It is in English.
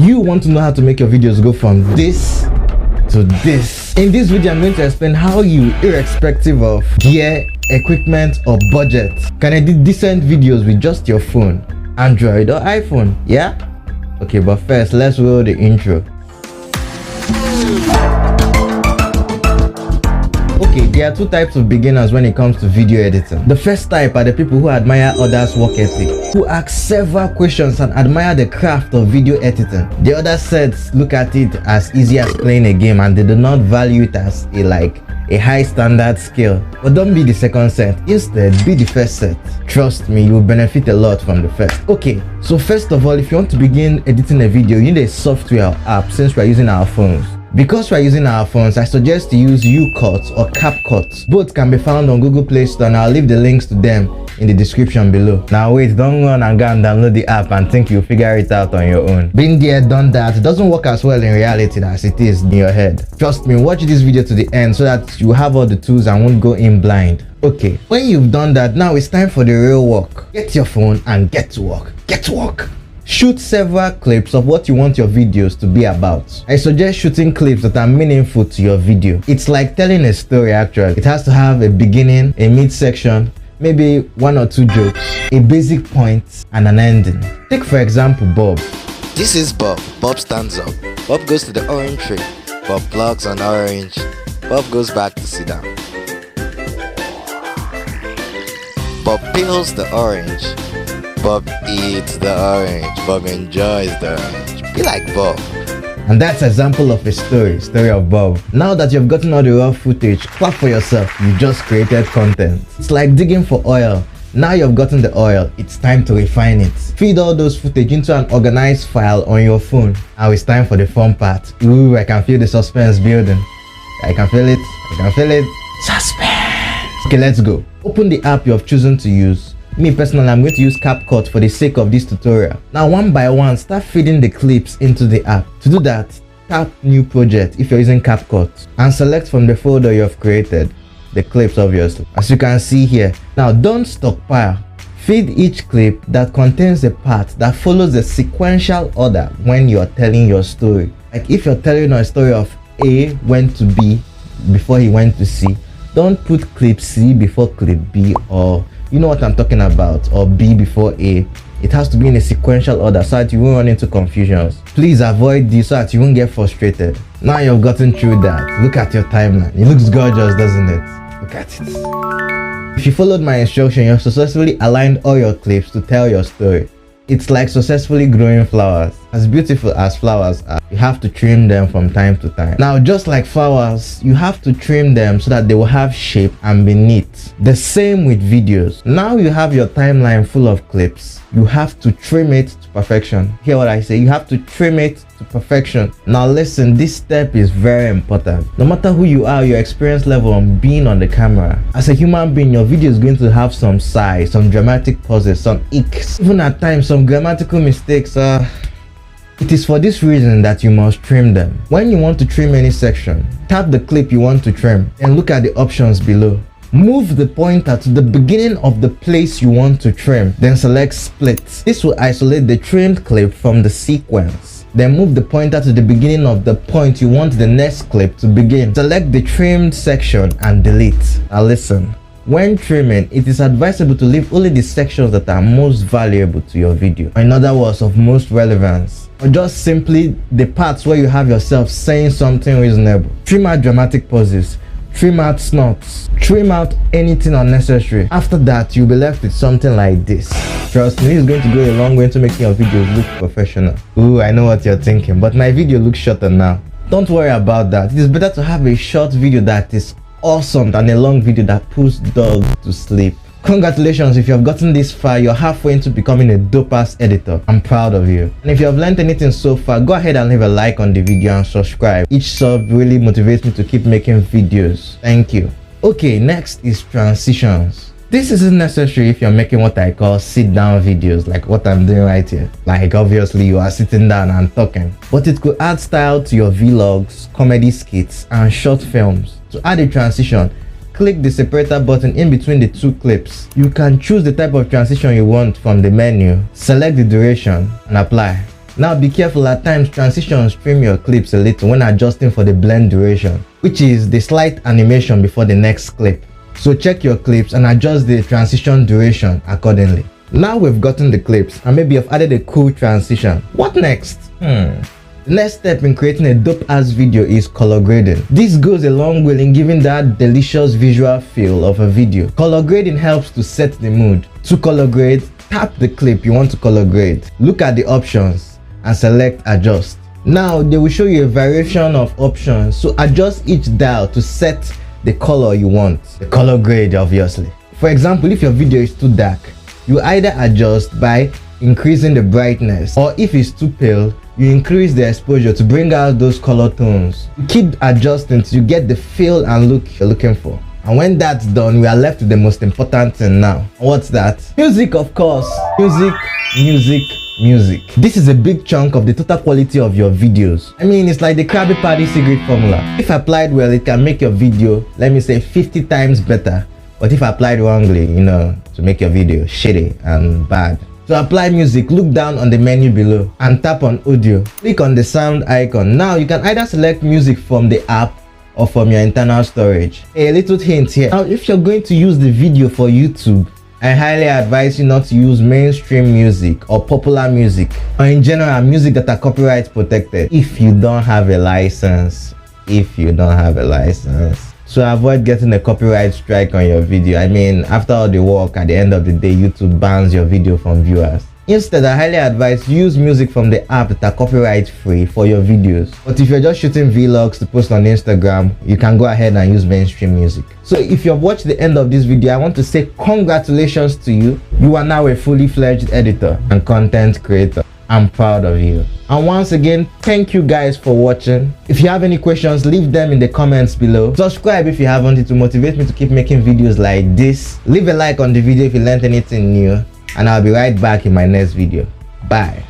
You want to know how to make your videos go from this to this. In this video, I'm going to explain how you, irrespective of gear, equipment, or budget, can edit decent videos with just your phone, Android or iPhone. Yeah? Okay, but first, let's roll the intro. Okay, there are two types of beginners when it comes to video editing. The first type are the people who admire others' work ethic, who ask several questions and admire the craft of video editing. The other sets look at it as easy as playing a game and they do not value it as a high standard skill. But don't be the second set, instead be the first set. Trust me, you will benefit a lot from the first. Okay, so first of all, if you want to begin editing a video, you need a software or app since we are using our phones. Because we are using our phones, I suggest to use Youcut or Capcut. Both can be found on Google Play Store and I'll leave the links to them in the description below. Now wait, don't run and go and download the app and think you'll figure it out on your own. Been there, done that. It doesn't work as well in reality as it is in your head. Trust me, watch this video to the end so that you have all the tools and won't go in blind. Okay, when you've done that, now it's time for the real work. Get your phone and get to work. Get to work. Shoot several clips of what you want your videos to be about. I suggest shooting clips that are meaningful to your video. It's like telling a story actually. It has to have a beginning, a mid-section, maybe one or two jokes, a basic point, and an ending. Take for example Bob. This is Bob. Bob stands up. Bob goes to the orange tree. Bob plugs on orange. Bob goes back to sit down. Bob peels the orange. Bob eats the orange. Bob enjoys the orange. Be like Bob. And that's an example of a story of Bob. Now that you've gotten all the raw footage, clap for yourself, you just created content. It's like digging for oil. Now you've gotten the oil, it's time to refine it. Feed all those footage into an organized file on your phone. Now it's time for the fun part. Ooh, I can feel the suspense building. I can feel it, I can feel it. Suspense! Okay, let's go. Open the app you have chosen to use. Me personally, I'm going to use Capcut for the sake of this tutorial. Now one by one, start feeding the clips into the app. To do that, tap new project if you're using Capcut and select from the folder you have created the clips, obviously, as you can see here. Now don't stockpile. Feed each clip that contains a part that follows the sequential order when you're telling your story. Like if you're telling a story of A went to B before he went to C, don't put clip C before clip B, or you know what I'm talking about, or B before A. It has to be in a sequential order so that you won't run into confusions. Please avoid this so that you won't get frustrated. Now you've gotten through that, look at your timeline. It looks gorgeous, doesn't it? Look at it. If you followed my instruction, you've successfully aligned all your clips to tell your story. It's like successfully growing flowers. As beautiful as flowers are, you have to trim them from time to time. Now, just like flowers, you have to trim them so that they will have shape and be neat. The same with videos. Now you have your timeline full of clips. You have to trim it to perfection. Hear what I say? You have to trim it to perfection. Now listen, this step is very important. No matter who you are, your experience level on being on the camera, as a human being, your video is going to have some sighs, some dramatic pauses, some icks, even at times some grammatical mistakes. It is for this reason that you must trim them. When you want to trim any section, tap the clip you want to trim and look at the options below. Move the pointer to the beginning of the place you want to trim, then select split. This will isolate the trimmed clip from the sequence. Then move the pointer to the beginning of the point you want the next clip to begin. Select the trimmed section and delete. Now listen. When trimming, it is advisable to leave only the sections that are most valuable to your video, or in other words, of most relevance, or just simply the parts where you have yourself saying something reasonable. Trim out dramatic pauses, trim out snorts, trim out anything unnecessary. After that, you'll be left with something like this. Trust me, this is going to go a long way into making your videos look professional. Ooh, I know what you're thinking, but my video looks shorter now. Don't worry about that. It is better to have a short video that is awesome than a long video that puts dogs to sleep. Congratulations, if you have gotten this far, you're halfway into becoming a dope-ass editor. I'm proud of you. And if you have learned anything so far, go ahead and leave a like on the video and subscribe. Each sub really motivates me to keep making videos. Thank you. Okay, next is transitions. This isn't necessary if you're making what I call sit down videos, like what I'm doing right here. Like obviously you are sitting down and talking, but it could add style to your vlogs, comedy skits, and short films. To add a transition, click the separator button in between the two clips. You can choose the type of transition you want from the menu, select the duration, and apply. Now be careful, at times transitions trim your clips a little when adjusting for the blend duration, which is the slight animation before the next clip. So check your clips and adjust the transition duration accordingly. Now we've gotten the clips and maybe you've added a cool transition. What next? The next step in creating a dope ass video is color grading. This goes a long way in giving that delicious visual feel of a video. Color grading helps to set the mood. To color grade, tap the clip you want to color grade. Look at the options and select adjust. Now they will show you a variation of options, so adjust each dial to set the color you want. The color grade, obviously. For example, if your video is too dark, you either adjust by increasing the brightness, or if it's too pale, you increase the exposure to bring out those color tones. You keep adjusting till you get the feel and look you're looking for. And when that's done, we are left with the most important thing now. What's that? Music, of course. Music. This is a big chunk of the total quality of your videos. I mean, it's like the Krabby Patty secret formula. If applied well, it can make your video, let me say, 50 times better. But if applied wrongly, to make your video shitty and bad. To apply music, look down on the menu below and tap on audio. Click on the sound icon. Now you can either select music from the app or from your internal storage. A little hint here. Now if you're going to use the video for YouTube, I highly advise you not to use mainstream music or popular music, or in general music that are copyright protected if you don't have a license. So avoid getting a copyright strike on your video. I mean, after all the work, at the end of the day, YouTube bans your video from viewers. Instead, I highly advise use music from the app that are copyright free for your videos. But if you're just shooting vlogs to post on Instagram, you can go ahead and use mainstream music. So if you've watched the end of this video, I want to say congratulations to you. You are now a fully fledged editor and content creator. I'm proud of you. And once again, thank you guys for watching. If you have any questions, leave them in the comments below. Subscribe if you haven't, to motivate me to keep making videos like this. Leave a like on the video if you learned anything new, and I'll be right back in my next video. Bye.